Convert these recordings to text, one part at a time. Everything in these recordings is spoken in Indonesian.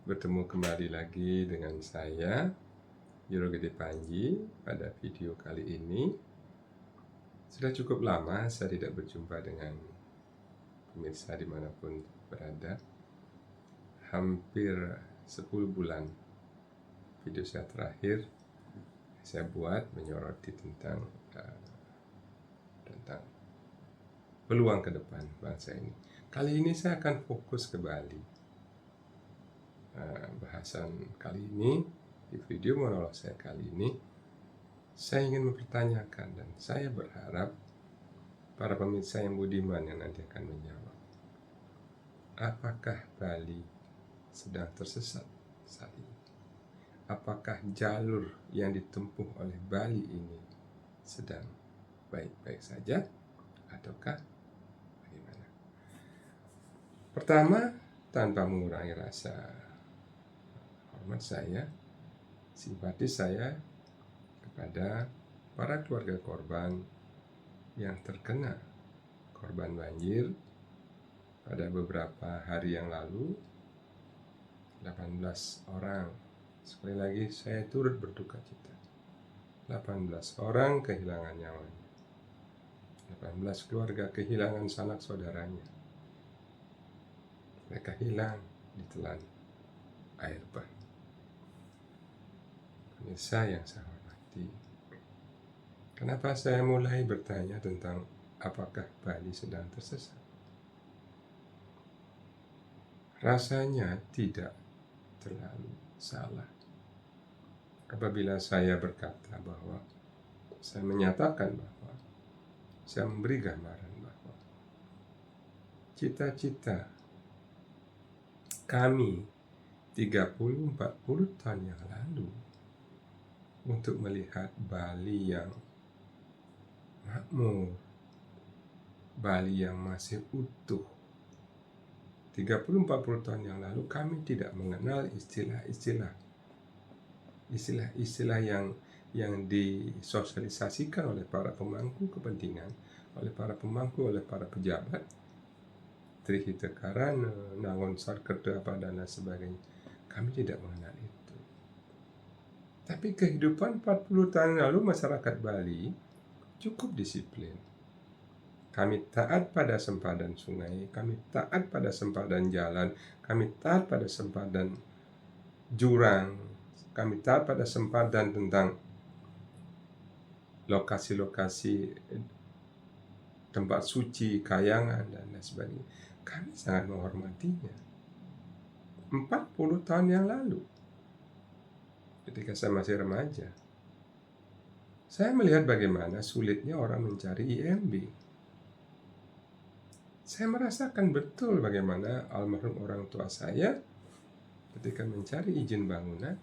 bertemu kembali lagi dengan saya, Jero Gede Panji. Pada video kali ini, sudah cukup lama saya tidak berjumpa dengan pemirsa dimanapun berada. Hampir 10 bulan video saya terakhir saya buat menyoroti tentang peluang ke depan bangsa ini. Kali ini saya akan fokus ke Bali. Bahasan kali ini, di video monolog saya kali ini, saya ingin mempertanyakan dan saya berharap para pemirsa yang budiman yang nanti akan menjawab, apakah Bali sedang tersesat saat ini? Apakah jalur yang ditempuh oleh Bali ini sedang baik-baik saja ataukah bagaimana? Pertama, tanpa mengurangi rasa hormat saya, simpati saya kepada para keluarga korban yang terkena korban banjir pada beberapa hari yang lalu, 18 orang. Sekali lagi saya turut berduka cita. 18 orang kehilangan nyawanya. 18 keluarga kehilangan sanak saudaranya. Mereka hilang ditelan air bah. Pemirsa yang saya hormati, kenapa saya mulai bertanya tentang apakah Bali sedang tersesat? Rasanya tidak terlalu salah apabila saya berkata bahwa saya menyatakan bahwa saya memberi gambaran bahwa cita-cita kami 30-40 tahun yang lalu untuk melihat Bali yang makmur, Bali yang masih utuh. 30-40 tahun yang lalu kami tidak mengenal istilah-istilah yang disosialisasikan oleh para pemangku kepentingan, oleh para pejabat, Trihita Karana, Nangon Sarkerta, dan lain sebagainya. Kami tidak mengenal itu. Tapi kehidupan 40 tahun lalu masyarakat Bali cukup disiplin. Kami taat pada sempadan sungai, kami taat pada sempadan jalan, kami taat pada sempadan jurang, kami taat pada sempadan tentang lokasi-lokasi tempat suci, kayangan, dan lain sebagainya. Kami sangat menghormatinya. 40 tahun yang lalu, ketika saya masih remaja, saya melihat bagaimana sulitnya orang mencari IMB. Saya merasakan betul bagaimana almarhum orang tua saya ketika mencari izin bangunan,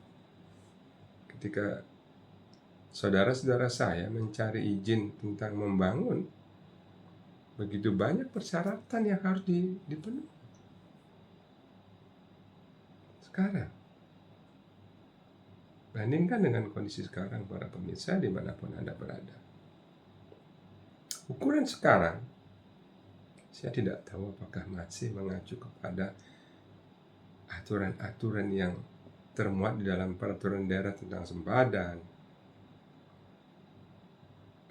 ketika saudara-saudara saya mencari izin tentang membangun, begitu banyak persyaratan yang harus dipenuhi. Sekarang, bandingkan dengan kondisi sekarang para pemirsa dimanapun Anda berada. Ukuran sekarang, saya tidak tahu apakah masih mengacu kepada aturan-aturan yang termuat di dalam peraturan daerah tentang sempadan,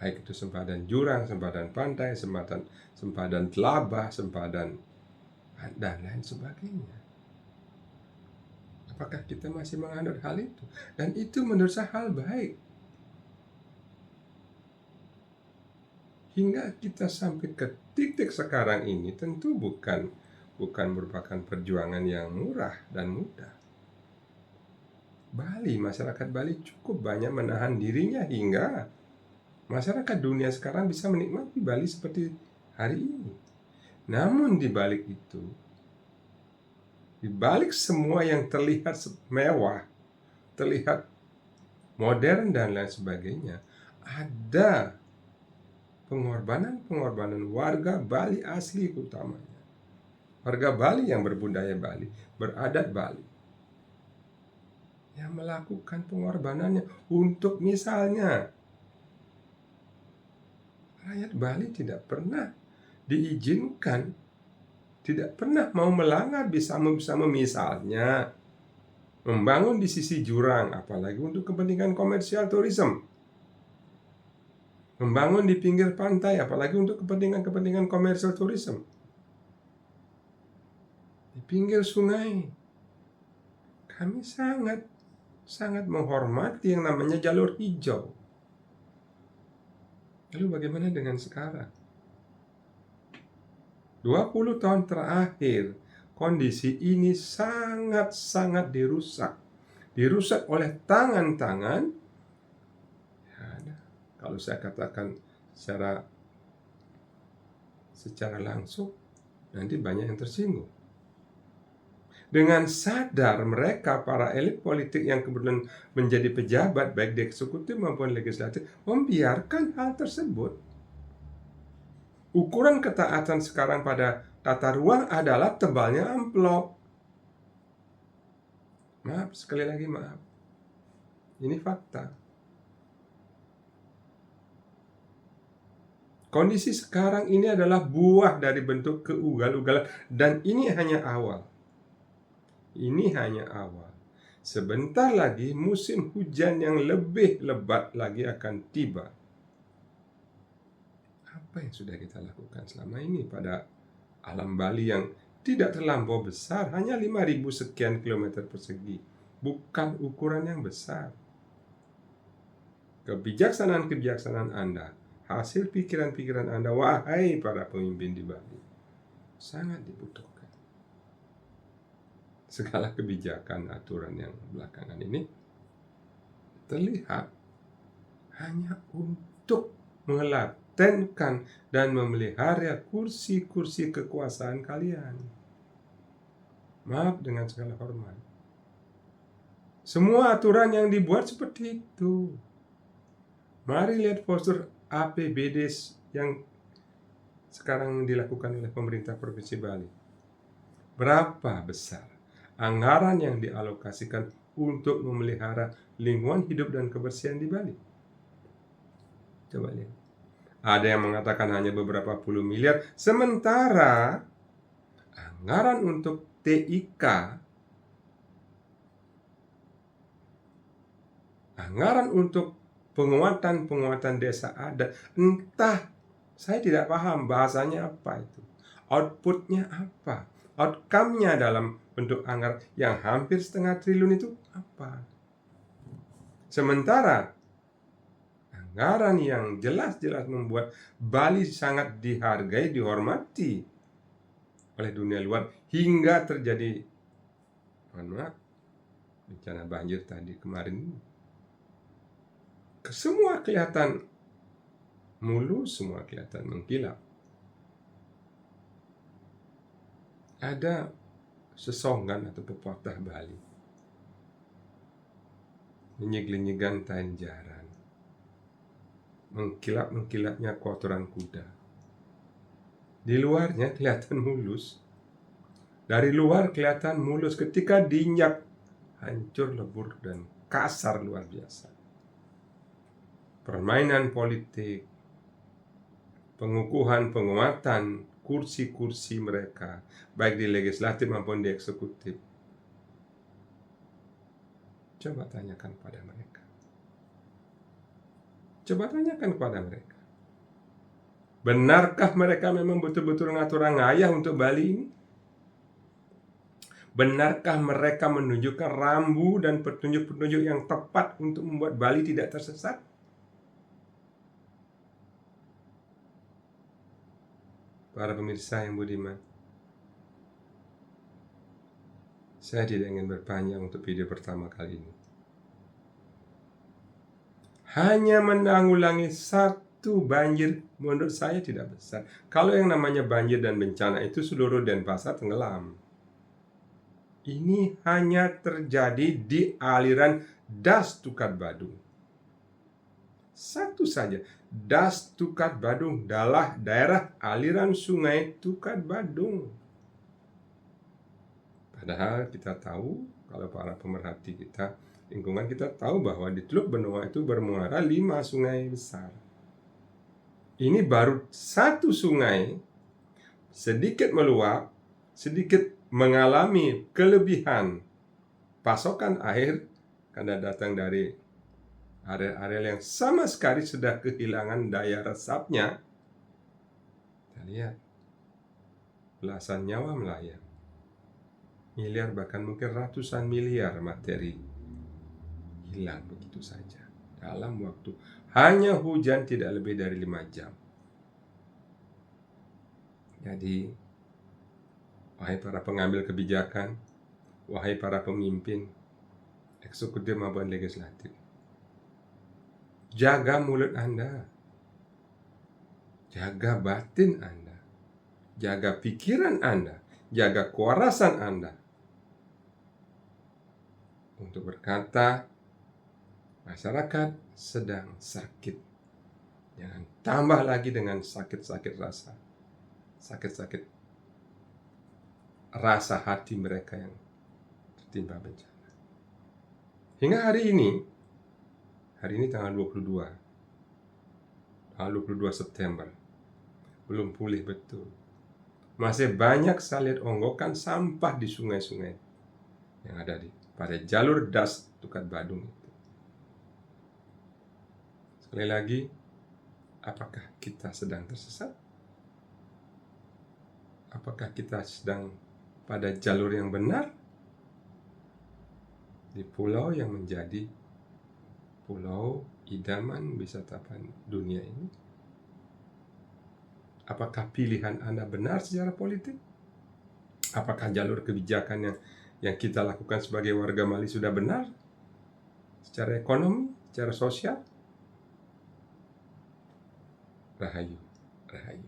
baik itu sempadan jurang, sempadan pantai, sempadan telabah, sempadan dan lain sebagainya. Apakah kita masih menganut hal itu? Dan itu menurut saya hal baik. Hingga kita sampai ke titik sekarang ini tentu bukan merupakan perjuangan yang murah dan mudah. Bali, masyarakat Bali cukup banyak menahan dirinya hingga masyarakat dunia sekarang bisa menikmati Bali seperti hari ini. Namun di balik itu, di balik semua yang terlihat mewah, terlihat modern dan lain sebagainya, ada pengorbanan warga Bali asli utamanya. Warga Bali yang berbudaya Bali, beradat Bali, yang melakukan pengorbanannya untuk misalnya rakyat Bali tidak pernah diizinkan, tidak pernah mau melanggar bisa misalnya Membangun di sisi jurang, apalagi untuk kepentingan komersial tourism. Membangun di pinggir pantai, apalagi untuk kepentingan komersial tourism. Di pinggir sungai, kami sangat menghormati yang namanya jalur hijau. Lalu bagaimana dengan sekarang? 20 tahun terakhir, kondisi ini sangat dirusak. Dirusak oleh tangan-tangan, kalau saya katakan secara langsung, nanti banyak yang tersinggung. Dengan sadar mereka, para elit politik yang kebetulan menjadi pejabat, baik di eksekutif maupun legislatif, membiarkan hal tersebut. Ukuran ketaatan sekarang pada tata ruang adalah tebalnya amplop. Maaf, sekali lagi maaf. Ini fakta. Kondisi sekarang ini adalah buah dari bentuk keugal-ugalan, dan ini hanya awal. Ini hanya awal. Sebentar lagi musim hujan yang lebih lebat lagi akan tiba. Apa yang sudah kita lakukan selama ini pada alam Bali yang tidak terlampau besar, hanya 5.000 sekian kilometer persegi, bukan ukuran yang besar. Kebijaksanaan Anda, hasil pikiran-pikiran Anda, wahai para pemimpin di Bali, sangat dibutuhkan. Segala kebijakan aturan yang belakangan ini terlihat hanya untuk melatenkan dan memelihara kursi-kursi kekuasaan kalian. Maaf dengan segala hormat. Semua aturan yang dibuat seperti itu. Mari lihat postur APBD yang sekarang dilakukan oleh pemerintah Provinsi Bali. Berapa besar anggaran yang dialokasikan untuk memelihara lingkungan hidup dan kebersihan di Bali? Coba lihat. Ada yang mengatakan hanya beberapa puluh miliar, sementara anggaran untuk TIK, anggaran untuk penguatan desa adat, entah, saya tidak paham bahasanya apa itu. Outputnya apa? Outcome-nya dalam bentuk anggaran yang hampir 0,5 triliun itu apa? Sementara anggaran yang jelas-jelas membuat Bali sangat dihargai, dihormati oleh dunia luar, hingga terjadi, bencana banjir tadi kemarin. Semua kelihatan mulus, semua kelihatan mengkilap. Ada sesonggan atau pepatah Bali, menyeg-lenyegan tanjaran, mengkilap-mengkilapnya kotoran kuda. Di luarnya kelihatan mulus, dari luar kelihatan mulus, ketika diinjak hancur lebur dan kasar luar biasa. Permainan politik, pengukuhan, penguatan kursi-kursi mereka, baik di legislatif maupun di eksekutif. Coba tanyakan kepada mereka. Benarkah mereka memang betul-betul ngatur ngayah untuk Bali ini? Benarkah mereka menunjukkan rambu dan petunjuk-petunjuk yang tepat untuk membuat Bali tidak tersesat? Para pemirsa yang budiman, saya tidak ingin berpanjang untuk video pertama kali ini. Hanya menanggulangi satu banjir menurut saya tidak besar. Kalau yang namanya banjir dan bencana itu seluruh Denpasar tenggelam. Ini hanya terjadi di aliran Das Tukat Badung. Satu saja, Das Tukat Badung adalah daerah aliran sungai Tukat Badung. Padahal kita tahu, kalau para pemerhati kita, lingkungan kita tahu bahwa di Teluk Benoa itu bermuara 5 sungai besar. Ini baru satu sungai sedikit meluap, sedikit mengalami kelebihan pasokan air karena datang dari area-area yang sama sekali sudah kehilangan daya resapnya. Kita lihat belasan nyawa melayang, miliar bahkan mungkin ratusan miliar materi hilang begitu saja dalam waktu hanya hujan tidak lebih dari 5 jam. Jadi, wahai para pengambil kebijakan, wahai para pemimpin eksekutif maupun legislatif, jaga mulut Anda, jaga batin Anda, jaga pikiran Anda, jaga kewarasan Anda untuk berkata, masyarakat sedang sakit. Jangan tambah lagi dengan sakit-sakit rasa hati mereka yang tertimpa bencana. Hingga hari ini tanggal 22 September, belum pulih betul. Masih banyak saya lihat onggokan sampah di sungai-sungai yang ada pada jalur das Tukat Badung itu. Sekali lagi, apakah kita sedang tersesat? Apakah kita sedang pada jalur yang benar? Di pulau yang menjadi pulau idaman wisatawan dunia ini. Apakah pilihan Anda benar secara politik? Apakah jalur kebijakan yang kita lakukan sebagai warga Mali sudah benar? Secara ekonomi, secara sosial? Rahayu, rahayu.